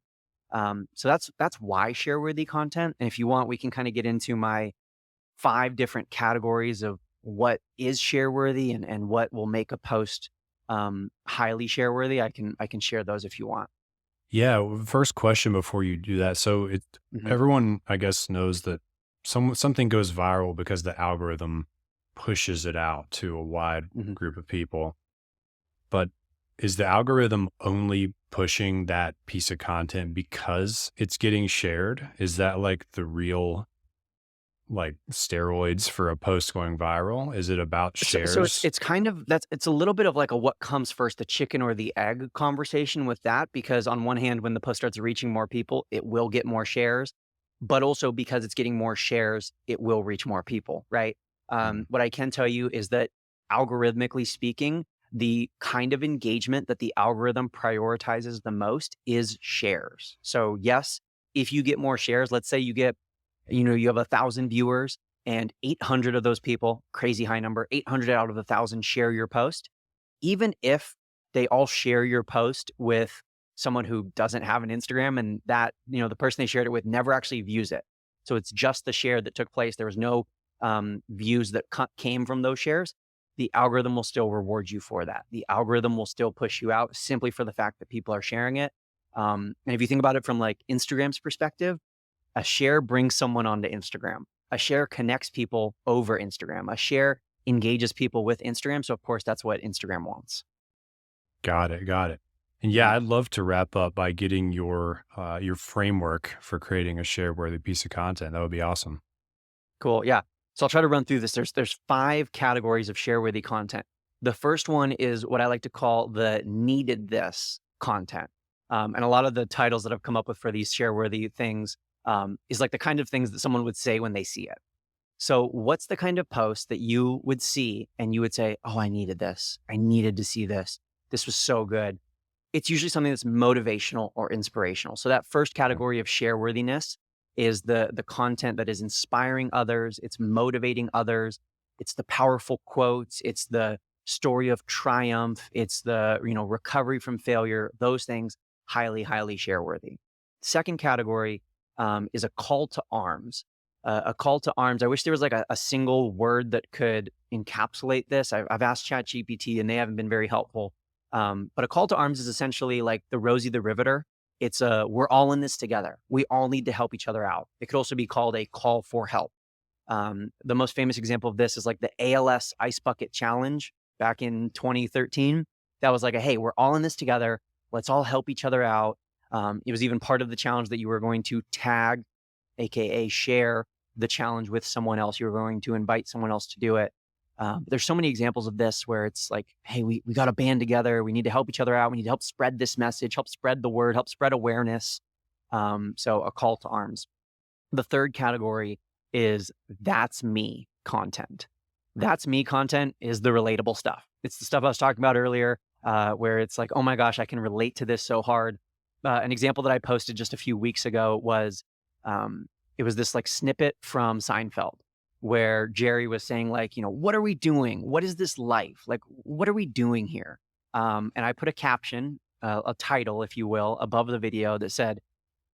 So that's why share worthy content. And if you want, we can kind of get into my 5 different categories of what is share worthy and what will make a post highly share worthy. I can share those if you want. Yeah. First question before you do that. So Mhm. everyone, I guess, knows that something goes viral because the algorithm pushes it out to a wide Mhm. group of people. But is the algorithm only pushing that piece of content because it's getting shared? Is that like the real like steroids for a post going viral? Is it about So it's shares? it's kind of it's a little bit of like a what comes first, the chicken or the egg conversation with that, because on one hand, when the post starts reaching more people, it will get more shares, but also because it's getting more shares, it will reach more people, right? Mm. What I can tell you is that algorithmically speaking, the kind of engagement that the algorithm prioritizes the most is shares. So yes, if you get more shares, let's say you have 1,000 viewers and 800 of those people, crazy high number, 800 out of 1,000 share your post. Even if they all share your post with someone who doesn't have an Instagram and the person they shared it with never actually views it. So it's just the share that took place. There was no views that came from those shares. The algorithm will still reward you for that. The algorithm will still push you out simply for the fact that people are sharing it. And if you think about it from like Instagram's perspective, a share brings someone onto Instagram. A share connects people over Instagram. A share engages people with Instagram. So of course, that's what Instagram wants. Got it. Got it. And yeah, Mhm. I'd love to wrap up by getting your framework for creating a share worthy piece of content. That would be awesome. Cool. Yeah. So I'll try to run through this. There's 5 categories of share-worthy content. The first one is what I like to call the needed this content. And a lot of the titles that I've come up with for these share-worthy things is like the kind of things that someone would say when they see it. So what's the kind of post that you would see and you would say, oh, I needed this. I needed to see this. This was so good. It's usually something that's motivational or inspirational. So that first Yeah. category of shareworthiness is the content that is inspiring others, it's motivating others, it's the powerful quotes, it's the story of triumph, it's the recovery from failure. Those things highly, highly shareworthy. Second category is a call to arms. A call to arms. I wish there was like a single word that could encapsulate this. I've asked ChatGPT and they haven't been very helpful. But a call to arms is essentially like the Rosie the Riveter. It's we're all in this together. We all need to help each other out. It could also be called a call for help. The most famous example of this is like the ALS Ice Bucket Challenge back in 2013. That was like hey, we're all in this together. Let's all help each other out. It was even part of the challenge that you were going to tag, AKA share the challenge with someone else. You were going to invite someone else to do it. There's so many examples of this where it's like, hey, we got to band together. We need to help each other out. We need to help spread this message, help spread the word, help spread awareness. So a call to arms. The third category is that's me content. That's me content is the relatable stuff. It's the stuff I was talking about earlier, where it's like, oh my gosh, I can relate to this so hard. An example that I posted just a few weeks ago was, it was this like snippet from Seinfeld where Jerry was saying like, what are we doing? What is this life? Like, what are we doing here? And I put a caption, a title, if you will, above the video that said,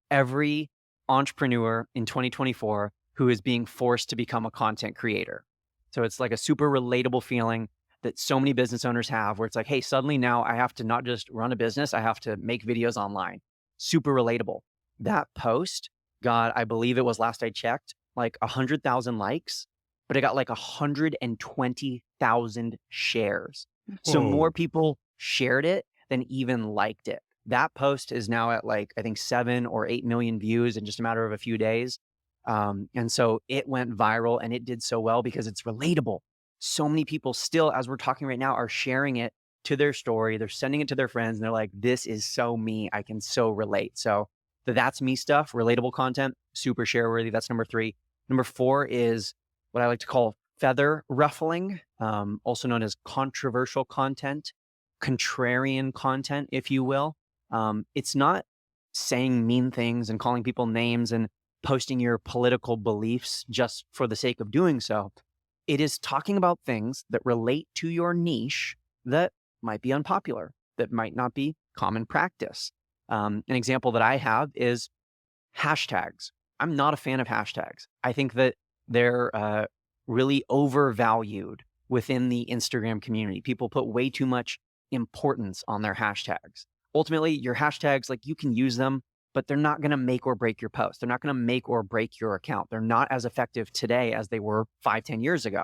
every entrepreneur in 2024 who is being forced to become a content creator. So it's like a super relatable feeling that so many business owners have where it's like, hey, suddenly now I have to not just run a business, I have to make videos online. Super relatable. That post got, I believe it was last I checked, like 100,000 likes, but it got like 120,000 shares. So more Whoa. people shared it than even liked it. That post is now at like, I think 7 or 8 million views in just a matter of a few days. And so it went viral and it did so well because it's relatable. So many people still, as we're talking right now, are sharing it to their story. They're sending it to their friends and they're like, this is so me. I can so relate. So that's me stuff, relatable content, super share worthy. That's number 3. Number 4 is what I like to call feather ruffling, also known as controversial content, contrarian content, if you will. It's not saying mean things and calling people names and posting your political beliefs just for the sake of doing so. It is talking about things that relate to your niche that might be unpopular, that might not be common practice. An example that I have is hashtags. I'm not a fan of hashtags. I think that they're really overvalued within the Instagram community. People put way too much importance on their hashtags. Ultimately, your hashtags, like you can use them, but they're not going to make or break your post. They're not going to make or break your account. They're not as effective today as they were 5-10 years ago.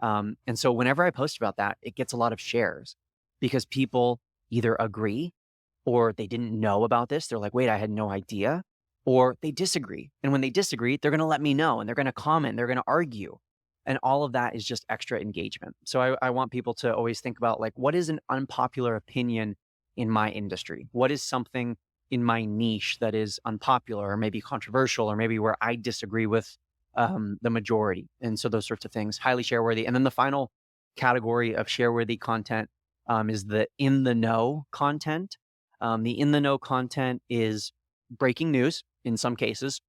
And so whenever I post about that, it gets a lot of shares because people either agree or they didn't know about this. They're like, wait, I had no idea. Or they disagree. And when they disagree, they're going to let me know and they're going to comment, they're going to argue. And all of that is just extra engagement. So I want people to always think about like, what is an unpopular opinion in my industry? What is something in my niche that is unpopular or maybe controversial or maybe where I disagree with the majority? And so those sorts of things, highly shareworthy. And then the final category of shareworthy content is the in the know content. The in the know content is breaking news in some cases,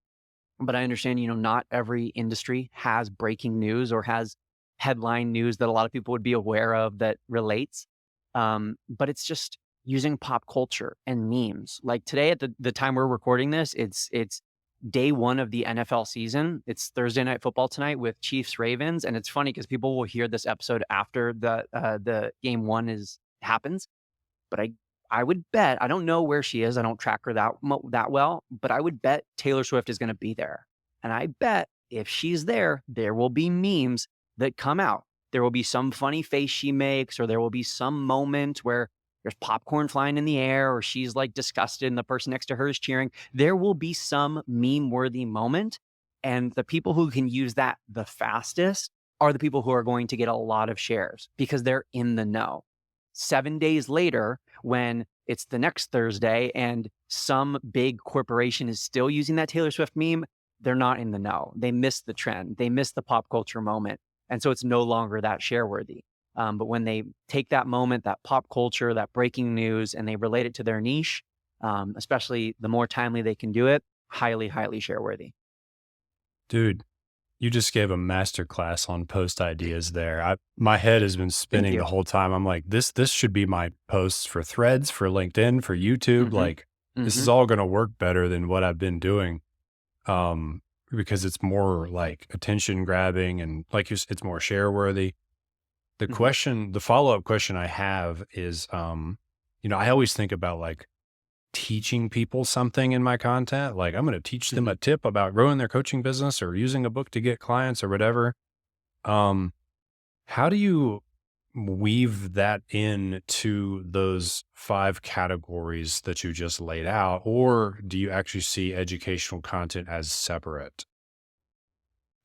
but I understand, not every industry has breaking news or has headline news that a lot of people would be aware of that relates. But it's just using pop culture and memes. Like today at the time we're recording this, it's day 1 of the NFL season. It's Thursday night football tonight with Chiefs Ravens. And it's funny because people will hear this episode after the game 1 happens. But I would bet, I don't know where she is. I don't track her that well, but I would bet Taylor Swift is going to be there. And I bet if she's there, there will be memes that come out. There will be some funny face she makes, or there will be some moment where there's popcorn flying in the air, or she's like disgusted and the person next to her is cheering. There will be some meme-worthy moment. And the people who can use that the fastest are the people who are going to get a lot of shares because they're in the know. 7 days later, when it's the next Thursday and some big corporation is still using that Taylor Swift meme, they're not in the know. They missed the trend. They missed the pop culture moment. And so it's no longer that share worthy. But when they take that moment, that pop culture, that breaking news, and they relate it to their niche, especially the more timely they can do it, highly, highly share worthy. Dude, you just gave a master class on post ideas there. My head has been Thank spinning you. the whole time. I'm like, this should be my posts for Threads, for LinkedIn, for YouTube. Hmm. Like, this is Hmm. all going to work better than what I've been doing. Because it's more like attention grabbing and it's more share worthy. Hmm. The follow-up question I have is, I always think about like teaching people something in my content. Like, I'm going to teach them Hmm. a tip about growing their coaching business or using a book to get clients or whatever. Um, how do you weave that into those 5 categories that you just laid out? Or do you actually see educational content as separate?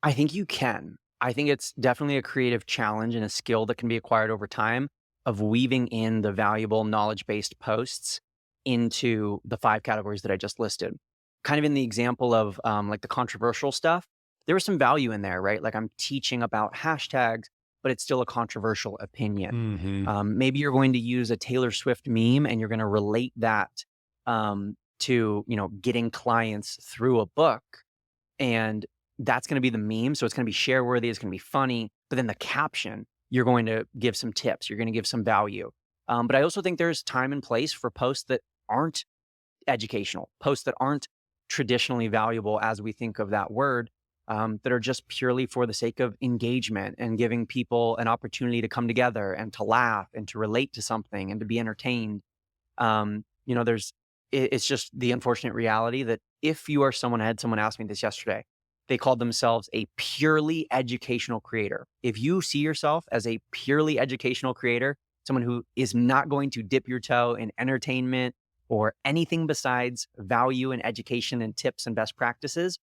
I think you can. I think it's definitely a creative challenge and a skill that can be acquired over time of weaving in the valuable knowledge-based posts into the 5 categories that I just listed. Kind of in the example of like the controversial stuff, there was some value in there, right? Like I'm teaching about hashtags, but it's still a controversial opinion. Hmm. Maybe you're going to use a Taylor Swift meme and you're going to relate that to getting clients through a book, and that's gonna be the meme, so it's gonna be share worthy, it's gonna be funny, but then the caption, you're going to give some tips, you're gonna give some value. But I also think there's time and place for posts that aren't educational, posts that aren't traditionally valuable as we think of that word, that are just purely for the sake of engagement and giving people an opportunity to come together and to laugh and to relate to something and to be entertained. There's it's just the unfortunate reality that if you are someone, I had someone ask me this yesterday. They called themselves a purely educational creator. If you see yourself as a purely educational creator, someone who is not going to dip your toe in entertainment or anything besides value and education and tips and best practices,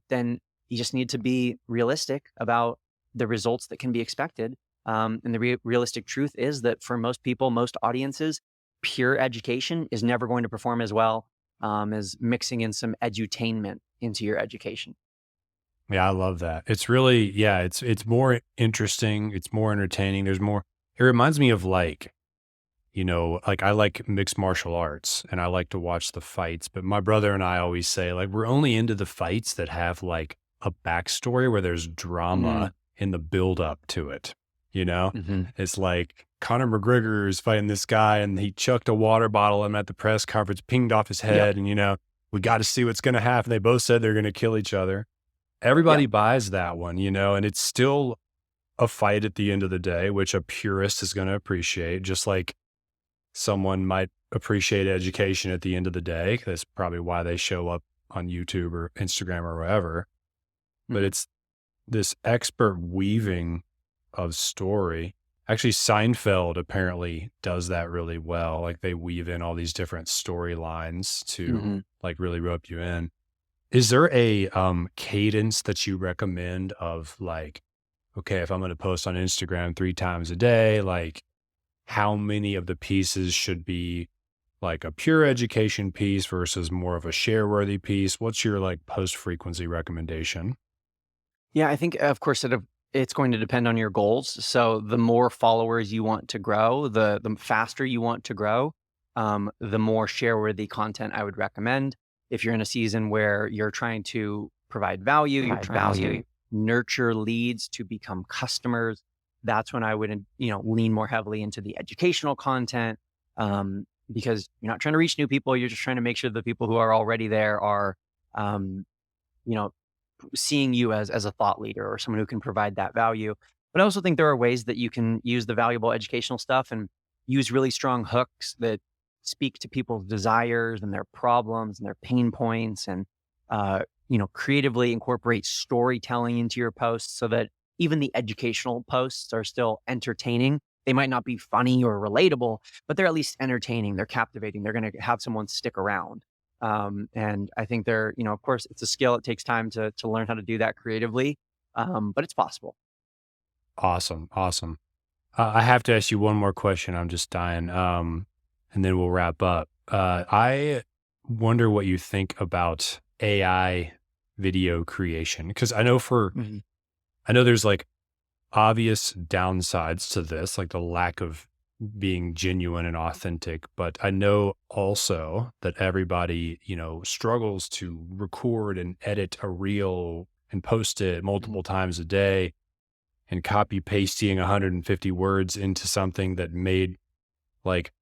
then you just need to be realistic about the results that can be expected. And the realistic truth is that for most people, most audiences, pure education is never going to perform as well as mixing in some edutainment into your education. Yeah, I love that. It's really, yeah, it's more interesting, it's more entertaining. It reminds me of like I like mixed martial arts and I like to watch the fights, but my brother and I always say like we're only into the fights that have like a backstory where there's Mm, drama in the build up to it. You know? hmm. It's like Conor McGregor is fighting this guy and he chucked a water bottle at him at the press conference, pinged off his Yep. head, and we got to see what's gonna happen. They both said they're gonna kill each other. Yep. Everybody buys that one, and it's still a fight at the end of the day, which a purist is going to appreciate, just like someone might appreciate education at the end of the day. That's probably why they show up on YouTube or Instagram or wherever. But Hmm. it's this expert weaving of story. Actually, Seinfeld apparently does that really well. Like they weave in all these different storylines to Hmm. like really rope you in. Is there a cadence that you recommend of like, okay, if I'm going to post on Instagram 3 times a day, like how many of the pieces should be like a pure education piece versus more of a share worthy piece? What's your like post frequency recommendation? Yeah, I think, of course, it's going to depend on your goals. So the more followers you want to grow, the faster you want to grow, the more share-worthy content I would recommend. If you're in a season where you're trying to provide value, you're trying to nurture leads to become customers, that's when I would, lean more heavily into the educational content, because you're not trying to reach new people. You're just trying to make sure the people who are already there are, um, you know, seeing you as a thought leader or someone who can provide that value. But I also think there are ways that you can use the valuable educational stuff and use really strong hooks that speak to people's desires and their problems and their pain points, and creatively incorporate storytelling into your posts so that even the educational posts are still entertaining. They might not be funny or relatable, but they're at least entertaining. They're captivating. They're going to have someone stick around. And I think of course, it's a skill. It takes time to learn how to do that creatively, but it's possible. Awesome. Awesome. I have to ask you one more question. I'm just dying. and then we'll wrap up. I wonder what you think about AI video creation because Mhm. I know there's like obvious downsides to this, like the lack of being genuine and authentic. But I know also that everybody, struggles to record and edit a reel and post it Mhm. multiple times a day and copy pasting 150 words into something that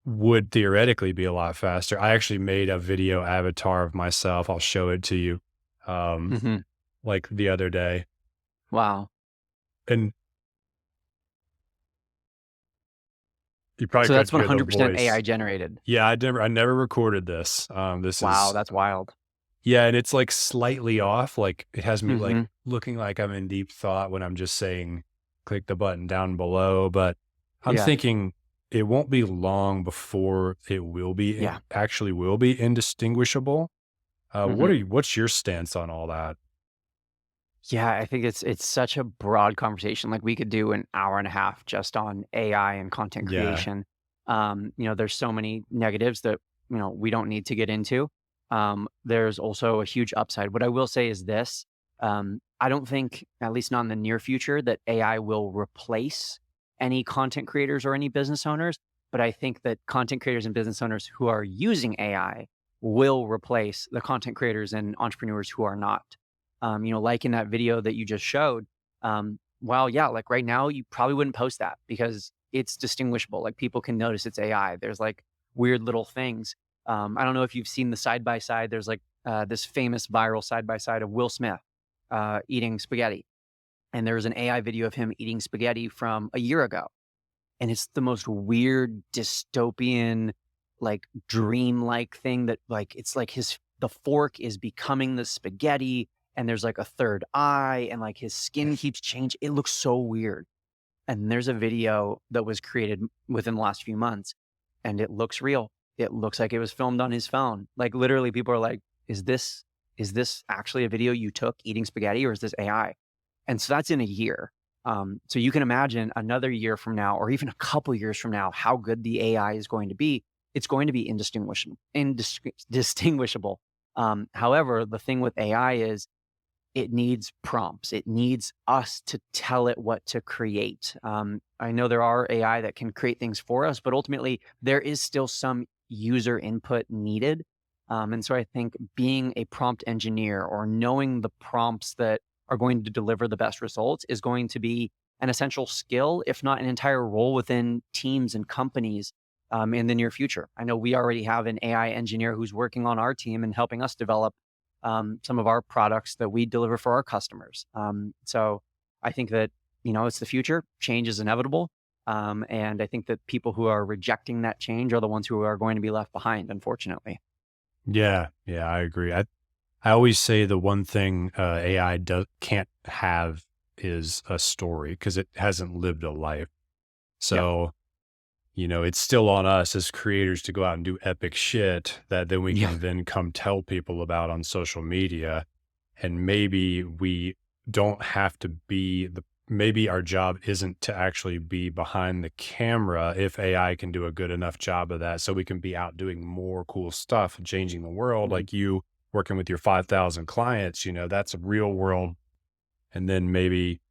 would theoretically be a lot faster. I actually made a video avatar of myself. I'll show it to you um Mhm. like the other day. Wow. And you probably So that's couldn't hear the 100% AI voice. generated. Yeah, I never recorded this. This Wow, is that's wild. yeah, and it's like slightly off. Like it has me like Mhm. looking like I'm in deep thought when I'm just saying click the button down below. But I'm Yeah. thinking it won't be long before Yeah. actually will be indistinguishable. Mhm. What's your stance on all that? Yeah, I think it's such a broad conversation. Like we could do an hour and a half just on AI and content Yeah. creation. There's so many negatives that, we don't need to get into. There's also a huge upside. What I will say is this. I don't think, at least not in the near future, that AI will replace any content creators or any business owners. But I think that content creators and business owners who are using AI will replace the content creators and entrepreneurs who are not. Like in that video that you just showed, well, yeah, like right now, you probably wouldn't post that because it's distinguishable. Like people can notice it's AI. There's like weird little things. I don't know if you've seen the side by side. There's like this famous viral side by side of Will Smith eating spaghetti. And there was an AI video of him eating spaghetti from a year ago. And it's the most weird dystopian, like dream-like thing that like it's like the fork is becoming the spaghetti and there's like a third eye and like his skin keeps changing. It looks so weird. And there's a video that was created within the last few months and it looks real. It looks like it was filmed on his phone. Like literally people are like, is this actually a video you took eating spaghetti or is this AI? And so that's in a year. So you can imagine another year from now, or even a couple years from now, how good the AI is going to be. It's going to be indistinguishable. However, the thing with AI is it needs prompts. It needs us to tell it what to create. I know there are AI that can create things for us, but ultimately there is still some user input needed. And so I think being a prompt engineer or knowing the prompts that are going to deliver the best results is going to be an essential skill, if not an entire role within teams and companies in the near future. I know we already have an AI engineer who's working on our team and helping us develop some of our products that we deliver for our customers. So I think that, it's the future. Change is inevitable. And I think that people who are rejecting that change are the ones who are going to be left behind, unfortunately. Yeah, yeah, I agree. I always say the one thing AI can't have is a story because it hasn't lived a life. Yeah. So, it's still on us as creators to go out and do epic shit that then we Yeah. can then come tell people about on social media. And maybe we don't have to maybe our job isn't to actually be behind the camera if AI can do a good enough job of that. So we can be out doing more cool stuff and changing the world, Mhm. like you working with your 5,000 clients, that's a real world. And then maybe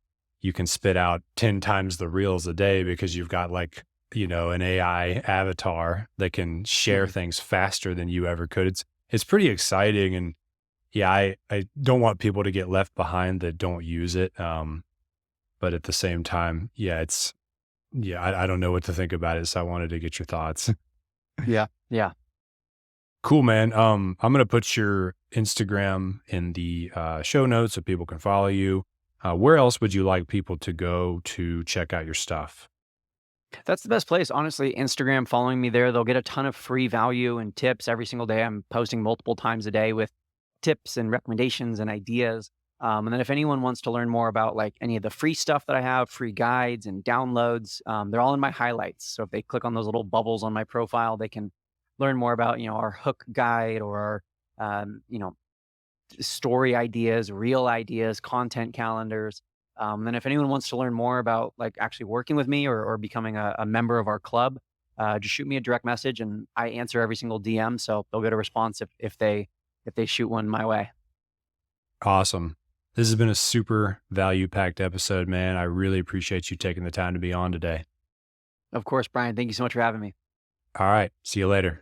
you can spit out 10 times the reels a day because you've got an AI avatar that can share Mhm. things faster than you ever could. It's pretty exciting. And yeah, I don't want people to get left behind that don't use it. But at the same time, yeah, I don't know what to think about it. So I wanted to get your thoughts. Yeah. Yeah. Cool, man. I'm gonna put your Instagram in the show notes so people can follow you. Where else would you like people to go to check out your stuff? That's the best place, honestly. Instagram, following me there, they'll get a ton of free value and tips every single day. I'm posting multiple times a day with tips and recommendations and ideas. And then if anyone wants to learn more about like any of the free stuff that I have, free guides and downloads, they're all in my highlights. So if they click on those little bubbles on my profile, they can learn more about, our hook guide or our, story ideas, real ideas, content calendars. Then if anyone wants to learn more about like actually working with me or becoming a member of our club, just shoot me a direct message, and I answer every single DM, so they'll get a response if they shoot one my way. Awesome. This has been a super value packed episode, man. I really appreciate you taking the time to be on today. Of course, Brian, thank you so much for having me. All right. See you later.